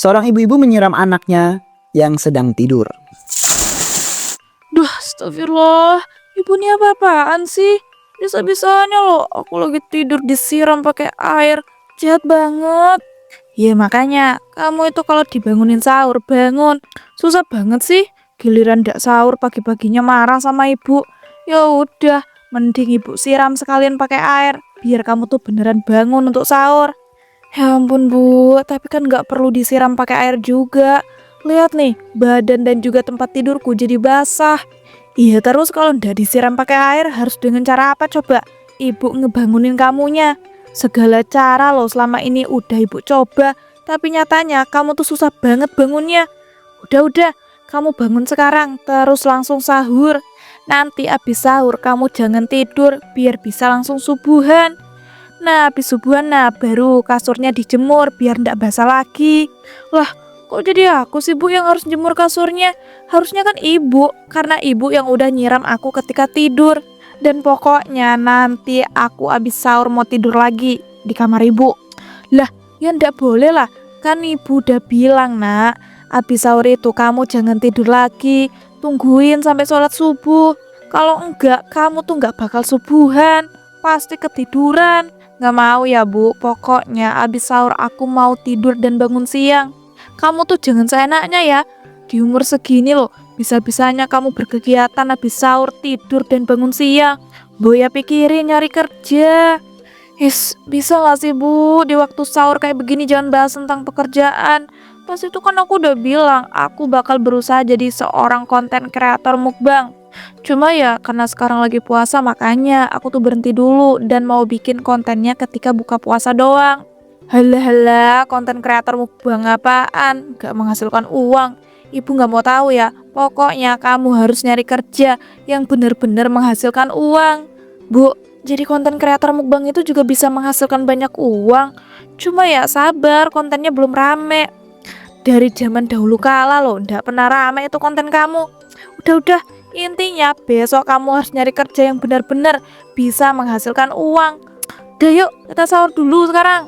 Seorang ibu-ibu menyiram anaknya yang sedang tidur. Duh, astagfirullah. Ibu ini apa-apaan sih? Bisa-bisanya loh aku lagi tidur disiram pakai air. Jahat banget. Ya makanya kamu itu kalau dibangunin sahur bangun. Susah banget sih. Giliran ndak sahur pagi-paginya marah sama ibu. Ya udah, mending ibu siram sekalian pakai air biar kamu tuh beneran bangun untuk sahur. Ya ampun Bu, tapi kan nggak perlu disiram pakai air juga. Lihat nih, badan dan juga tempat tidurku jadi basah. Iya terus kalau ndak disiram pakai air harus dengan cara apa coba? Ibu ngebangunin kamunya. Segala cara loh selama ini udah ibu coba, tapi nyatanya kamu tuh susah banget bangunnya. Udah, kamu bangun sekarang terus langsung sahur. Nanti abis sahur kamu jangan tidur biar bisa langsung subuhan. Nah, habis subuhan baru kasurnya dijemur biar ndak basah lagi. Lah, kok jadi aku sih Bu yang harus jemur kasurnya? Harusnya kan ibu, karena ibu yang udah nyiram aku ketika tidur. Dan pokoknya nanti aku habis sahur mau tidur lagi di kamar ibu. Lah, ya ndak boleh lah. Kan ibu udah bilang nak, habis sahur itu kamu jangan tidur lagi. Tungguin sampai sholat subuh. Kalau enggak, kamu tuh nggak bakal subuhan. Pasti ketiduran. Nggak mau ya Bu, pokoknya abis sahur aku mau tidur dan bangun siang. Kamu tuh jangan seenaknya ya. Di umur segini loh, bisa-bisanya kamu berkegiatan abis sahur tidur dan bangun siang. Boya pikirin nyari kerja. Bisa gak sih Bu, di waktu sahur kayak begini jangan bahas tentang pekerjaan. Pas itu kan aku udah bilang, aku bakal berusaha jadi seorang konten kreator mukbang. Cuma ya karena sekarang lagi puasa makanya aku tuh berhenti dulu dan mau bikin kontennya ketika buka puasa doang. Halah, konten kreator mukbang apaan? Gak menghasilkan uang. Ibu gak mau tahu ya. Pokoknya kamu harus nyari kerja yang benar-benar menghasilkan uang. Bu, jadi konten kreator mukbang itu juga bisa menghasilkan banyak uang. Cuma ya sabar, kontennya belum rame. Dari zaman dahulu kala loh, ndak pernah rame itu konten kamu. Udah, intinya besok kamu harus nyari kerja yang benar-benar bisa menghasilkan uang. Udah yuk, kita sahur dulu sekarang.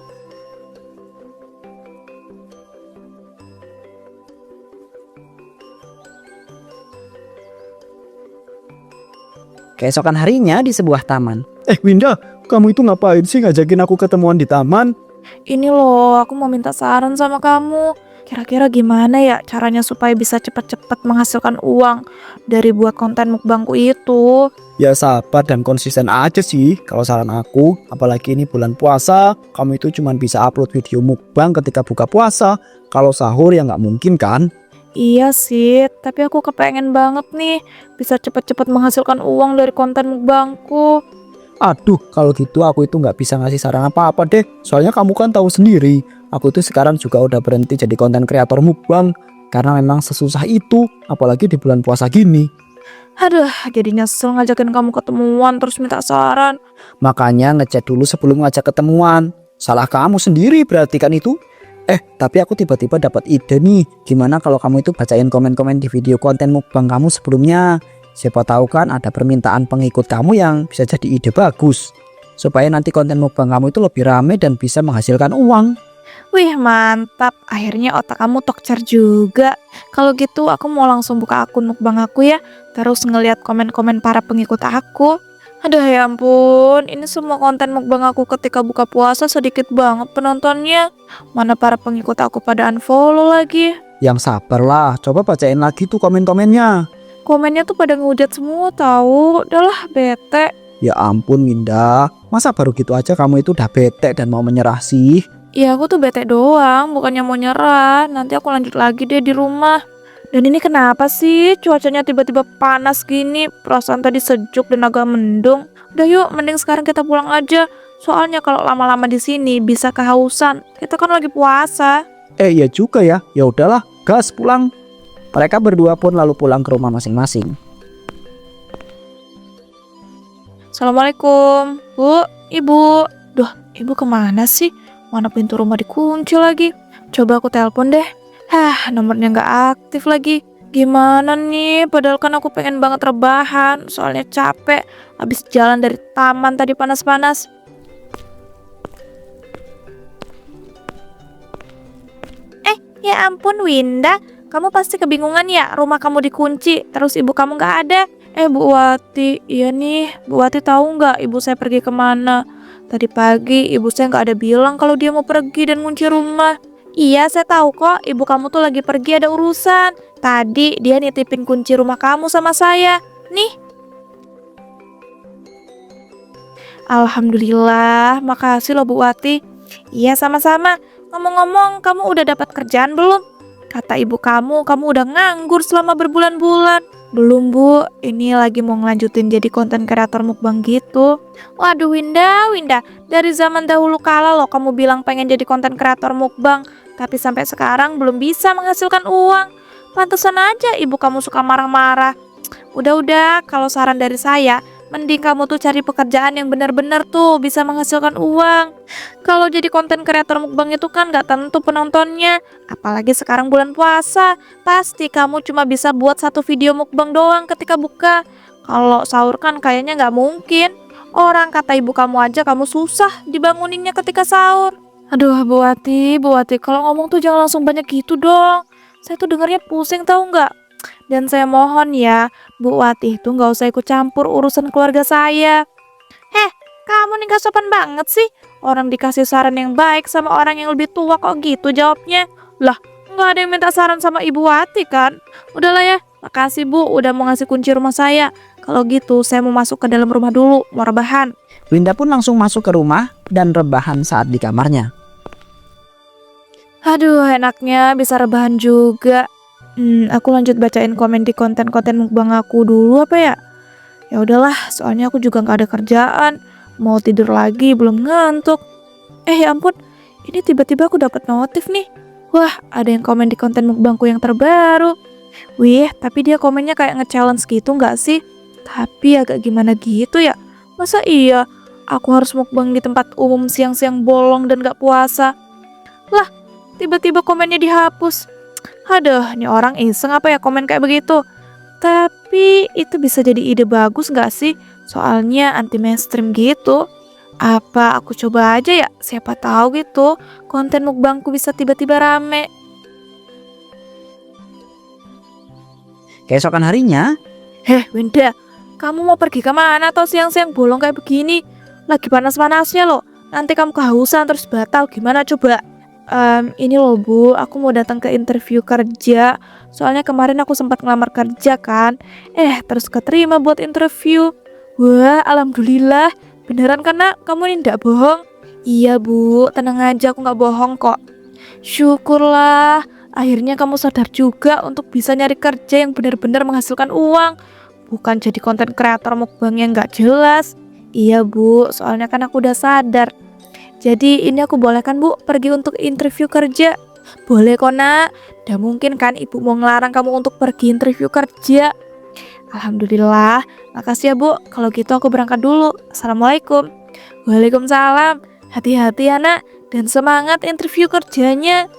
Keesokan harinya di sebuah taman. Winda, kamu itu ngapain sih ngajakin aku ketemuan di taman? Ini loh, aku mau minta saran sama kamu. Kira-kira gimana ya caranya supaya bisa cepat-cepat menghasilkan uang dari buat konten mukbangku itu? Ya sabar dan konsisten aja sih kalau saran aku. Apalagi ini bulan puasa, kamu itu cuma bisa upload video mukbang ketika buka puasa. Kalau sahur ya nggak mungkin kan? Iya sih, tapi aku kepengen banget nih bisa cepet-cepet menghasilkan uang dari konten mukbangku. Aduh, kalau gitu aku itu nggak bisa ngasih saran apa-apa deh. Soalnya kamu kan tahu sendiri, aku tuh sekarang juga udah berhenti jadi konten kreator mukbang. Karena memang sesusah itu, apalagi di bulan puasa gini. Aduh, jadi nyesel ngajakin kamu ketemuan terus minta saran. Makanya ngechat dulu sebelum ngajak ketemuan. Salah kamu sendiri berarti kan itu. Tapi aku tiba-tiba dapat ide nih. Gimana kalau kamu itu bacain komen-komen di video konten mukbang kamu sebelumnya? Siapa tahu kan ada permintaan pengikut kamu yang bisa jadi ide bagus. Supaya nanti konten mukbang kamu itu lebih rame dan bisa menghasilkan uang. Wih mantap, akhirnya otak kamu tokcer juga. Kalau gitu aku mau langsung buka akun mukbang aku ya. Terus ngeliat komen-komen para pengikut aku. Aduh ya ampun, ini semua konten mukbang aku ketika buka puasa sedikit banget penontonnya. Mana para pengikut aku pada unfollow lagi. Yang sabar lah, coba bacain lagi tuh komen-komennya. Komennya tuh pada ngehujat semua tahu. Udahlah bete. Ya ampun Winda, masa baru gitu aja kamu itu udah bete dan mau menyerah sih? Ya aku tuh bete doang, bukannya mau nyerah. Nanti aku lanjut lagi deh di rumah. Dan ini kenapa sih cuacanya tiba-tiba panas gini? Perasaan tadi sejuk dan agak mendung. Udah yuk, mending sekarang kita pulang aja. Soalnya kalau lama-lama di sini bisa kehausan. Kita kan lagi puasa. Iya juga ya. Ya udahlah, gas pulang. Mereka berdua pun lalu pulang ke rumah masing-masing. Assalamualaikum, Bu, Ibu. Duh, Ibu kemana sih? Mana pintu rumah dikunci lagi? Coba aku telepon deh. Nomornya nggak aktif lagi. Gimana nih? Padahal kan aku pengen banget rebahan. Soalnya capek. Habis jalan dari taman tadi panas-panas. Ya ampun Winda, kamu pasti kebingungan ya, rumah kamu dikunci, terus ibu kamu nggak ada. Bu Wati, iya nih, Bu Wati tahu nggak ibu saya pergi kemana? Tadi pagi ibu saya nggak ada bilang kalau dia mau pergi dan kunci rumah. Iya, saya tahu kok, ibu kamu tuh lagi pergi ada urusan. Tadi dia nitipin kunci rumah kamu sama saya. Nih. Alhamdulillah, makasih loh Bu Wati. Iya, sama-sama. Ngomong-ngomong, kamu udah dapat kerjaan belum? Kata ibu kamu udah nganggur selama berbulan-bulan. Belum Bu, ini lagi mau ngelanjutin jadi konten kreator mukbang gitu. Waduh Winda, dari zaman dahulu kala loh kamu bilang pengen jadi konten kreator mukbang, tapi sampai sekarang belum bisa menghasilkan uang. Pantesan aja ibu kamu suka marah-marah. Udah, kalau saran dari saya, mending kamu tuh cari pekerjaan yang benar-benar tuh bisa menghasilkan uang. Kalau jadi konten kreator mukbang itu kan gak tentu penontonnya. Apalagi sekarang bulan puasa. Pasti kamu cuma bisa buat satu video mukbang doang ketika buka. Kalau sahur kan kayaknya gak mungkin. Orang kata ibu kamu aja kamu susah dibanguninnya ketika sahur. Aduh Bu Wati, kalau ngomong tuh jangan langsung banyak gitu dong. Saya tuh dengarnya pusing tahu nggak? Dan saya mohon ya, Bu Wati itu nggak usah ikut campur urusan keluarga saya. Kamu nih gak sopan banget sih. Orang dikasih saran yang baik sama orang yang lebih tua kok gitu jawabnya. Lah, nggak ada yang minta saran sama Ibu Wati kan? Udahlah ya, makasih Bu udah mau ngasih kunci rumah saya. Kalau gitu saya mau masuk ke dalam rumah dulu, mau rebahan. Winda pun langsung masuk ke rumah dan rebahan saat di kamarnya. Aduh, enaknya bisa rebahan juga. Aku lanjut bacain komen di konten-konten mukbang aku dulu apa ya? Ya udahlah, soalnya aku juga nggak ada kerjaan. Mau tidur lagi, belum ngantuk. Ya ampun, ini tiba-tiba aku dapat notif nih. Wah, ada yang komen di konten mukbangku yang terbaru. Wih, tapi dia komennya kayak nge-challenge gitu nggak sih? Tapi agak gimana gitu ya? Masa iya, aku harus mukbang di tempat umum siang-siang bolong dan gak puasa? Lah, tiba-tiba komennya dihapus. Aduh, ini orang iseng apa ya komen kayak begitu? Tapi itu bisa jadi ide bagus gak sih? Soalnya anti mainstream gitu. Apa aku coba aja ya? Siapa tahu gitu konten mukbangku bisa tiba-tiba rame. Keesokan harinya, Winda, kamu mau pergi kemana atau siang-siang bolong kayak begini? Lagi panas-panasnya loh. Nanti kamu kehausan terus batal gimana coba? Ini loh Bu, aku mau datang ke interview kerja. Soalnya kemarin aku sempat ngelamar kerja kan. Terus keterima buat interview. Wah, alhamdulillah. Beneran kan nak? Kamu ini ndak bohong? Iya Bu, tenang aja aku nggak bohong kok. Syukurlah, akhirnya kamu sadar juga untuk bisa nyari kerja yang benar-benar menghasilkan uang. Bukan jadi konten kreator mukbang yang nggak jelas. Iya Bu, soalnya kan aku udah sadar. Jadi ini aku boleh kan Bu pergi untuk interview kerja? Boleh kok nak. Udah mungkin kan ibu mau ngelarang kamu untuk pergi interview kerja. Alhamdulillah. Makasih ya Bu. Kalau gitu aku berangkat dulu. Assalamualaikum. Waalaikumsalam. Hati-hati ya nak. Dan semangat interview kerjanya.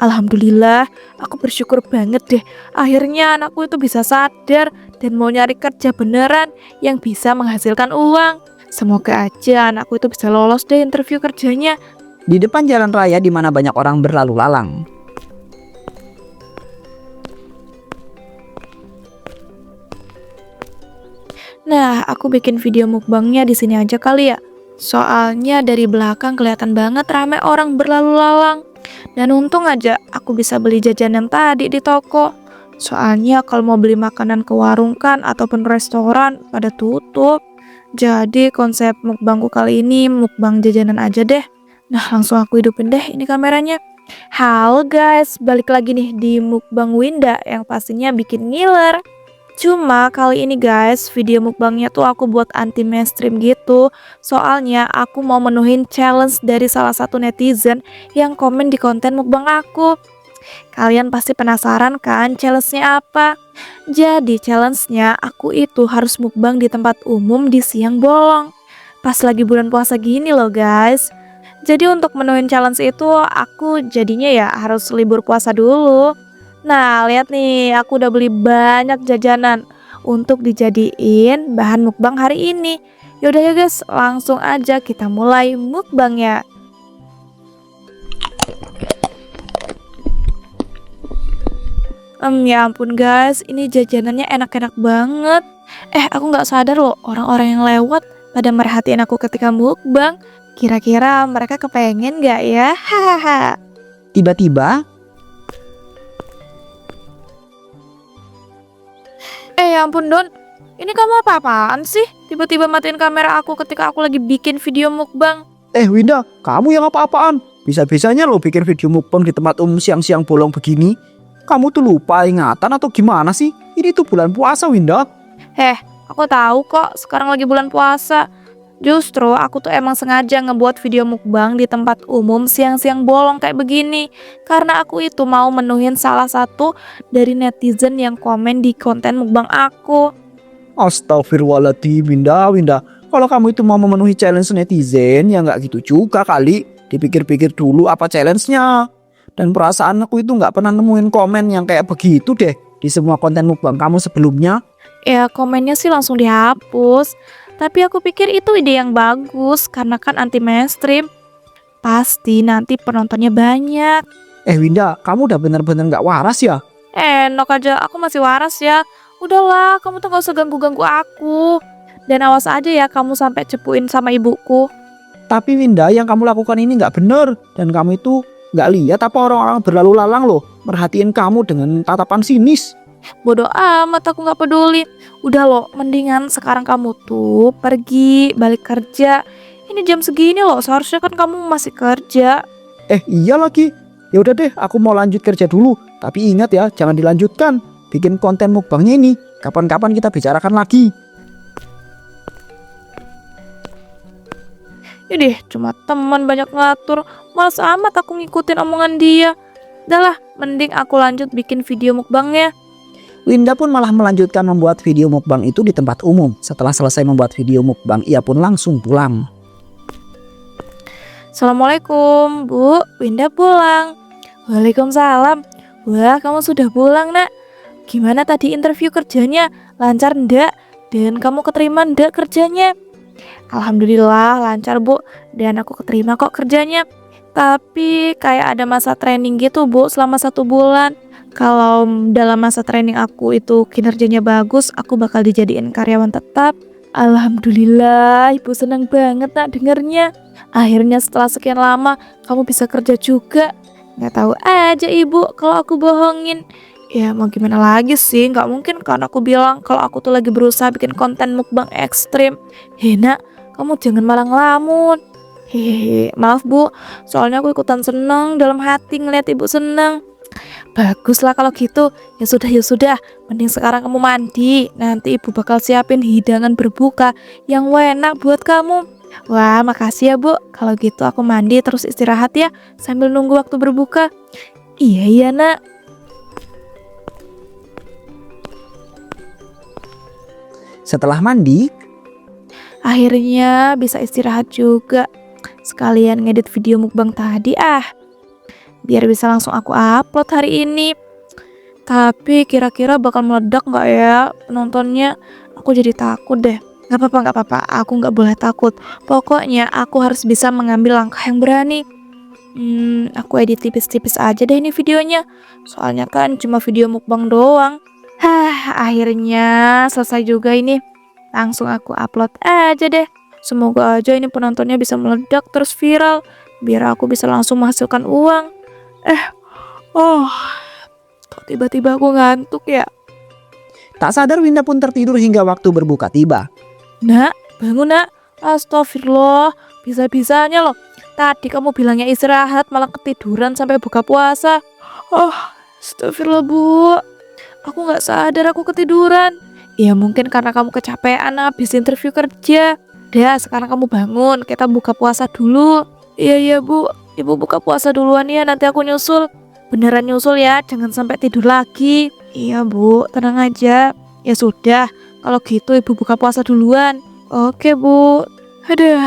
Alhamdulillah, aku bersyukur banget deh. Akhirnya anakku itu bisa sadar dan mau nyari kerja beneran yang bisa menghasilkan uang. Semoga aja anakku itu bisa lolos deh interview kerjanya. di depan jalan raya di mana banyak orang berlalu lalang. Nah, aku bikin video mukbangnya di sini aja kali ya. Soalnya dari belakang kelihatan banget rame orang berlalu lalang. Dan untung aja aku bisa beli jajanan tadi di toko. Soalnya kalau mau beli makanan ke warung kan ataupun restoran pada tutup. Jadi konsep mukbangku kali ini mukbang jajanan aja deh. Nah, langsung aku hidupin deh ini kameranya. Halo guys, balik lagi nih di mukbang Winda yang pastinya bikin ngiler. Cuma kali ini guys, video mukbangnya tuh aku buat anti mainstream gitu. Soalnya aku mau menuhin challenge dari salah satu netizen yang komen di konten mukbang aku. Kalian pasti penasaran kan challenge-nya apa? Jadi challenge-nya aku itu harus mukbang di tempat umum di siang bolong. Pas lagi bulan puasa gini loh guys. Jadi untuk menuhin challenge itu aku jadinya ya harus libur puasa dulu. Nah, lihat nih, aku udah beli banyak jajanan untuk dijadiin bahan mukbang hari ini. Yaudah ya guys, langsung aja kita mulai mukbangnya. Ya ampun guys, ini jajanannya enak-enak banget. Aku nggak sadar loh orang-orang yang lewat pada merhatiin aku ketika mukbang. Kira-kira mereka kepengen nggak ya? Hahaha. Tiba-tiba, Ya ampun Don, ini kamu apa-apaan sih? Tiba-tiba matiin kamera aku ketika aku lagi bikin video mukbang. Winda, kamu yang apa-apaan? Bisa-bisanya lo bikin video mukbang di tempat umum siang-siang bolong begini. Kamu tuh lupa ingatan atau gimana sih? Ini tuh bulan puasa, Winda. Aku tahu kok sekarang lagi bulan puasa. Justru aku tuh emang sengaja ngebuat video mukbang di tempat umum siang-siang bolong kayak begini. Karena aku itu mau menuhin salah satu dari netizen yang komen di konten mukbang aku. Astagfirullahaladzim, Winda. Kalau kamu itu mau memenuhi challenge netizen, ya nggak gitu juga kali. Dipikir-pikir dulu apa challenge-nya. Dan perasaan aku itu nggak pernah nemuin komen yang kayak begitu deh di semua konten mukbang kamu sebelumnya. Ya komennya sih langsung dihapus. Tapi aku pikir itu ide yang bagus karena kan anti mainstream. Pasti nanti penontonnya banyak. Winda, kamu udah bener-bener nggak waras ya? Enak aja, aku masih waras ya. Udahlah, kamu tuh gak usah ganggu-ganggu aku. Dan awas aja ya kamu sampai cepuin sama ibuku. Tapi Winda, yang kamu lakukan ini nggak bener. Dan kamu itu nggak lihat apa orang-orang berlalu lalang loh merhatiin kamu dengan tatapan sinis. Bodoh amat, aku gak peduli. Udah loh, mendingan sekarang kamu tuh pergi, balik kerja. Ini jam segini loh, seharusnya kan kamu masih kerja. Iya lagi. Ya udah deh, aku mau lanjut kerja dulu. Tapi ingat ya, jangan dilanjutkan. Bikin konten mukbangnya ini. Kapan-kapan kita bicarakan lagi. Ini cuma teman banyak ngatur. Males amat aku ngikutin omongan dia. Udahlah, mending aku lanjut bikin video mukbangnya. Winda pun malah melanjutkan membuat video mukbang itu di tempat umum. Setelah selesai membuat video mukbang, ia pun langsung pulang. Assalamualaikum, Bu. Winda pulang. Waalaikumsalam. Wah, kamu sudah pulang, Nak. Gimana tadi interview kerjanya? Lancar ndak? Dan kamu keterima ndak kerjanya? Alhamdulillah lancar, Bu. Dan aku keterima kok kerjanya. Tapi kayak ada masa training gitu, Bu, selama 1 bulan. Kalau dalam masa training aku itu kinerjanya bagus, aku bakal dijadiin karyawan tetap. Alhamdulillah, Ibu senang banget Nak dengernya. Akhirnya setelah sekian lama, kamu bisa kerja juga. Nggak tahu aja Ibu kalau aku bohongin. Ya mau gimana lagi sih, nggak mungkin kan aku bilang kalau aku tuh lagi berusaha bikin konten mukbang ekstrim. Nak, kamu jangan malah ngelamun. Hehehe, maaf Bu, soalnya aku ikutan seneng dalam hati ngeliat Ibu seneng. Baguslah kalau gitu. Ya sudah, mending sekarang kamu mandi. Nanti Ibu bakal siapin hidangan berbuka yang enak buat kamu. Wah, makasih ya Bu. Kalau gitu aku mandi terus istirahat ya, sambil nunggu waktu berbuka. Iya Nak. Setelah mandi, Akhirnya bisa istirahat juga. Sekalian ngedit video mukbang tadi biar bisa langsung aku upload hari ini. Tapi kira-kira bakal meledak gak ya penontonnya? Aku jadi takut deh. Gak apa-apa, aku gak boleh takut. Pokoknya aku harus bisa mengambil langkah yang berani. Aku edit tipis-tipis aja deh ini videonya. Soalnya kan cuma video mukbang doang. Akhirnya selesai juga ini. Langsung aku upload aja deh. Semoga aja ini penontonnya bisa meledak terus viral. Biar aku bisa langsung menghasilkan uang. Kok tiba-tiba aku ngantuk ya? tak sadar Winda pun tertidur hingga waktu berbuka tiba. Nak, bangun Nak. Astagfirullah, bisa-bisanya loh. Tadi kamu bilangnya istirahat malah ketiduran sampai buka puasa. Astagfirullah Bu. Aku gak sadar aku ketiduran. Ya mungkin karena kamu kecapean habis interview kerja. Dah, sekarang kamu bangun, kita buka puasa dulu. Iya Bu, Ibu buka puasa duluan ya, nanti aku nyusul. Beneran nyusul ya, jangan sampai tidur lagi. Iya Bu, tenang aja. Ya sudah, kalau gitu Ibu buka puasa duluan. Oke Bu. Aduh,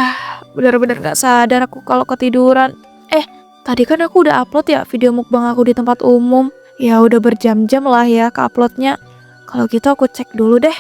benar-benar gak sadar aku kalau ketiduran. Tadi kan aku udah upload ya video mukbang aku di tempat umum. Ya udah berjam-jam lah ya ke uploadnya. Kalau gitu aku cek dulu deh.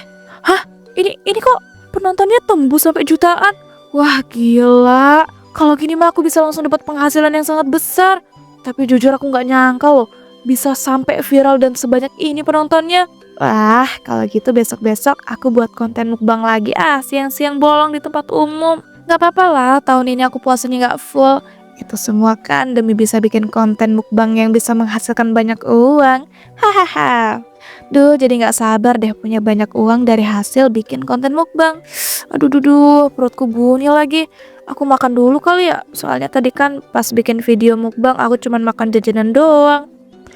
Ini kok penontonnya tembus sampai jutaan. Wah gila, kalau gini mah aku bisa langsung dapat penghasilan yang sangat besar. Tapi jujur aku nggak nyangka loh bisa sampai viral dan sebanyak ini penontonnya. Wah, kalau gitu besok-besok aku buat konten mukbang lagi siang-siang bolong di tempat umum. Gak apa-apa lah, tahun ini aku puasanya gak full. Itu semua kan demi bisa bikin konten mukbang yang bisa menghasilkan banyak uang. Hahaha. Duh, jadi gak sabar deh punya banyak uang dari hasil bikin konten mukbang. Aduh, perutku bunyi lagi. Aku makan dulu kali ya, soalnya tadi kan pas bikin video mukbang aku cuman makan jajanan doang.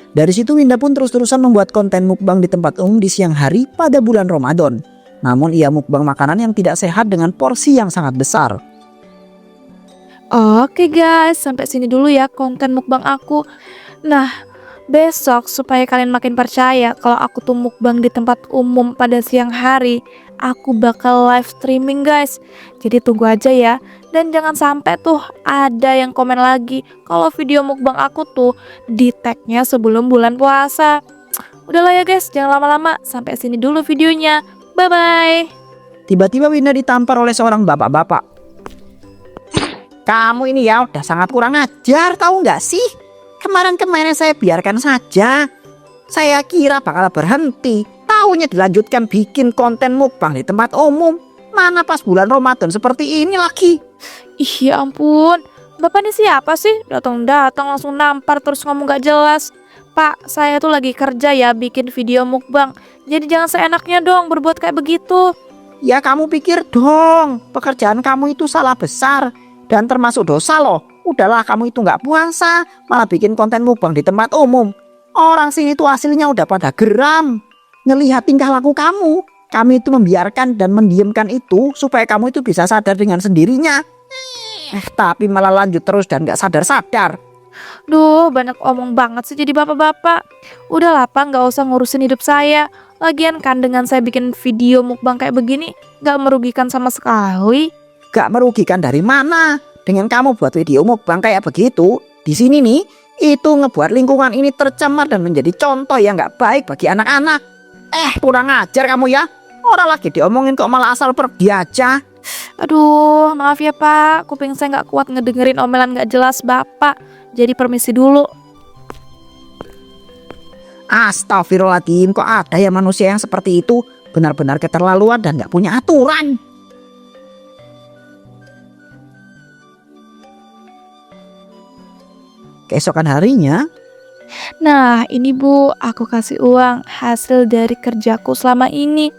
Dari situ Winda pun terus-terusan membuat konten mukbang di tempat umum di siang hari pada bulan Ramadan. Namun ia mukbang makanan yang tidak sehat dengan porsi yang sangat besar. Oke guys, sampai sini dulu ya konten mukbang aku. Nah, besok supaya kalian makin percaya kalau aku tuh mukbang di tempat umum pada siang hari, aku bakal live streaming guys. Jadi tunggu aja ya. Dan jangan sampai tuh ada yang komen lagi kalau video mukbang aku tuh di tagnya sebelum bulan puasa. Udahlah ya guys, jangan lama-lama. Sampai sini dulu videonya. Bye-bye. Tiba-tiba Winda ditampar oleh seorang bapak-bapak. Kamu ini ya udah sangat kurang ajar, tahu nggak sih? Kemarin-kemarin saya biarkan saja. Saya kira bakal berhenti. Taunya dilanjutkan bikin konten mukbang di tempat umum. Mana pas bulan Ramadan seperti ini lagi. Ih ya ampun, bapak ini siapa sih? Datang-datang langsung nampar terus ngomong gak jelas. Pak, saya tuh lagi kerja ya bikin video mukbang. Jadi jangan seenaknya dong berbuat kayak begitu. Ya kamu pikir dong, pekerjaan kamu itu salah besar. Dan termasuk dosa loh. Udahlah kamu itu gak puasa, malah bikin konten mukbang di tempat umum. Orang sini tuh hasilnya udah pada geram. Ngelihat tingkah laku kamu. Kami itu membiarkan dan mendiamkan itu supaya kamu itu bisa sadar dengan sendirinya. Tapi malah lanjut terus dan gak sadar-sadar. Duh, banyak omong banget sih jadi bapak-bapak. Udahlah Pak, gak usah ngurusin hidup saya. Lagian kan dengan saya bikin video mukbang kayak begini gak merugikan sama sekali. Gak merugikan dari mana? Dengan kamu buat video mukbang kayak begitu, di sini nih, itu ngebuat lingkungan ini tercemar dan menjadi contoh yang gak baik bagi anak-anak. Kurang ajar kamu ya. Orang lagi diomongin kok malah asal pergi aja. Aduh, maaf ya Pak, kuping saya gak kuat ngedengerin omelan gak jelas Bapak. Jadi permisi dulu. Astagfirullahaladzim, kok ada ya manusia yang seperti itu? Benar-benar keterlaluan dan gak punya aturan. Keesokan harinya, Nah ini Bu, aku kasih uang hasil dari kerjaku selama ini.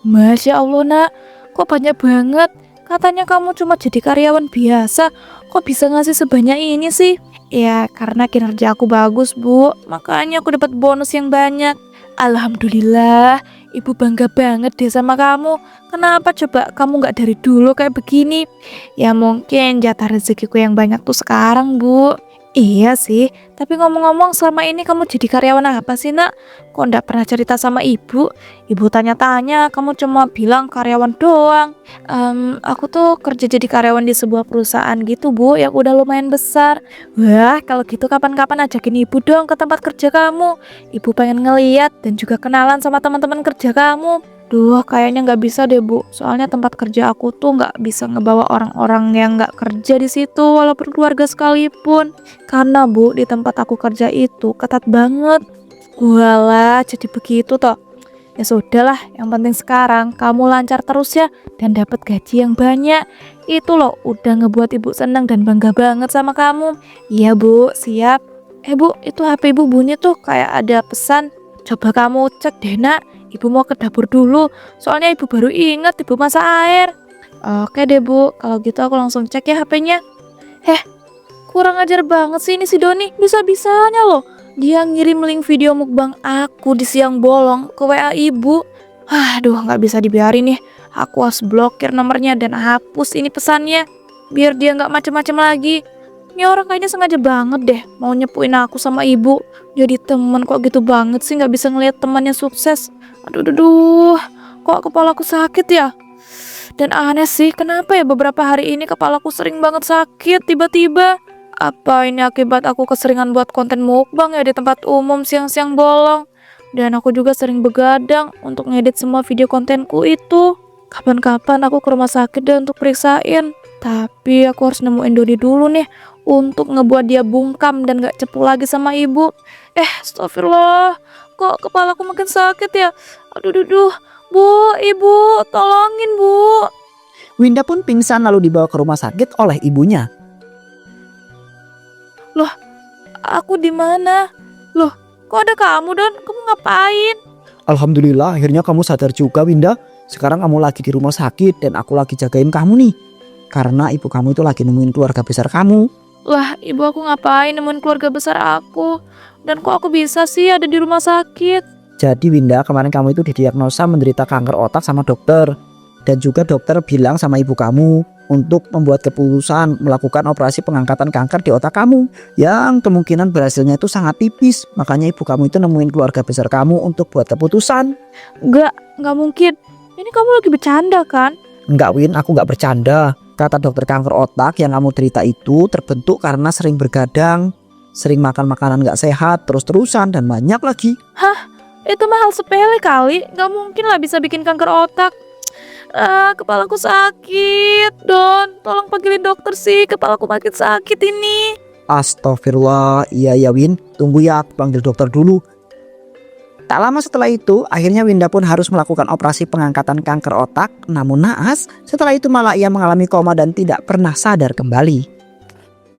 Masya Allah nak, kok banyak banget. Katanya kamu cuma jadi karyawan biasa, kok bisa ngasih sebanyak ini sih? Ya karena kinerja aku bagus Bu, makanya aku dapat bonus yang banyak. Alhamdulillah, Ibu bangga banget deh sama kamu. Kenapa coba kamu gak dari dulu kayak begini? Ya mungkin jatah rezekiku yang banyak tuh sekarang Bu. Iya sih, tapi ngomong-ngomong selama ini kamu jadi karyawan apa sih nak? Kok ndak pernah cerita sama ibu? Ibu tanya-tanya, kamu cuma bilang karyawan doang. Aku tuh kerja jadi karyawan di sebuah perusahaan gitu Bu, yang udah lumayan besar. Wah, kalau gitu kapan-kapan ajakin ibu dong ke tempat kerja kamu. Ibu pengen ngeliat dan juga kenalan sama teman-teman kerja kamu. Duh, kayaknya nggak bisa deh Bu. Soalnya tempat kerja aku tuh nggak bisa ngebawa orang-orang yang nggak kerja di situ, walaupun keluarga sekalipun. Karena Bu, di tempat aku kerja itu ketat banget. Walah, jadi begitu toh. Ya sudahlah, yang penting sekarang kamu lancar terus ya dan dapat gaji yang banyak. Itu loh udah ngebuat ibu senang dan bangga banget sama kamu. Iya Bu, siap. Bu, itu HP ibu bunyi tuh kayak ada pesan. Coba kamu cek deh nak. Ibu mau ke dapur dulu, soalnya ibu baru ingat ibu masak air. Oke deh Bu, kalau gitu aku langsung cek ya HP-nya. Kurang ajar banget sih ini si Doni, bisa-bisanya loh. Dia ngirim link video mukbang aku di siang bolong ke WA ibu. Aduh, gak bisa dibiarin nih. Aku harus blokir nomornya dan hapus ini pesannya, biar dia gak macem-macem lagi. Ini orang kayaknya sengaja banget deh mau nyepuin aku sama ibu. Jadi temen kok gitu banget sih, gak bisa ngeliat temannya sukses. Aduh, kok kepalaku sakit ya? Dan aneh sih, kenapa ya beberapa hari ini kepalaku sering banget sakit tiba-tiba? Apa ini akibat aku keseringan buat konten mukbang ya di tempat umum siang-siang bolong? Dan aku juga sering begadang untuk ngedit semua video kontenku itu. Kapan-kapan aku ke rumah sakit deh untuk periksain. Tapi aku harus nemuin Dodi dulu nih untuk ngebuat dia bungkam dan gak cepu lagi sama ibu. Astagfirullah, kok kepalaku makin sakit ya? Aduh, Bu, ibu, tolongin bu. Winda pun pingsan lalu dibawa ke rumah sakit oleh ibunya. Aku di mana? Loh, kok ada kamu Don? Kamu ngapain? Alhamdulillah akhirnya kamu sadar juga Winda. Sekarang kamu lagi di rumah sakit dan aku lagi jagain kamu nih. Karena ibu kamu itu lagi nemuin keluarga besar kamu. Lah, ibu aku ngapain nemuin keluarga besar aku? Dan kok aku bisa sih ada di rumah sakit? Jadi Winda, kemarin kamu itu didiagnosa menderita kanker otak sama dokter. Dan juga dokter bilang sama ibu kamu untuk membuat keputusan melakukan operasi pengangkatan kanker di otak kamu. Yang kemungkinan berhasilnya itu sangat tipis. Makanya ibu kamu itu nemuin keluarga besar kamu untuk buat keputusan. Nggak mungkin. Ini kamu lagi bercanda kan? Enggak Win, aku enggak bercanda. Kata dokter kanker otak yang kamu derita itu terbentuk karena sering bergadang, sering makan makanan enggak sehat, terus-terusan dan banyak lagi. Itu mah hal sepele kali. Nggak mungkin lah bisa bikin kanker otak. Kepalaku sakit, Don. Tolong panggilin dokter sih. Kepalaku makin sakit ini. Astagfirullah, iya ya Win, tunggu ya aku panggil dokter dulu. Tak lama setelah itu, akhirnya Winda pun harus melakukan operasi pengangkatan kanker otak. Namun naas, setelah itu malah ia mengalami koma dan tidak pernah sadar kembali.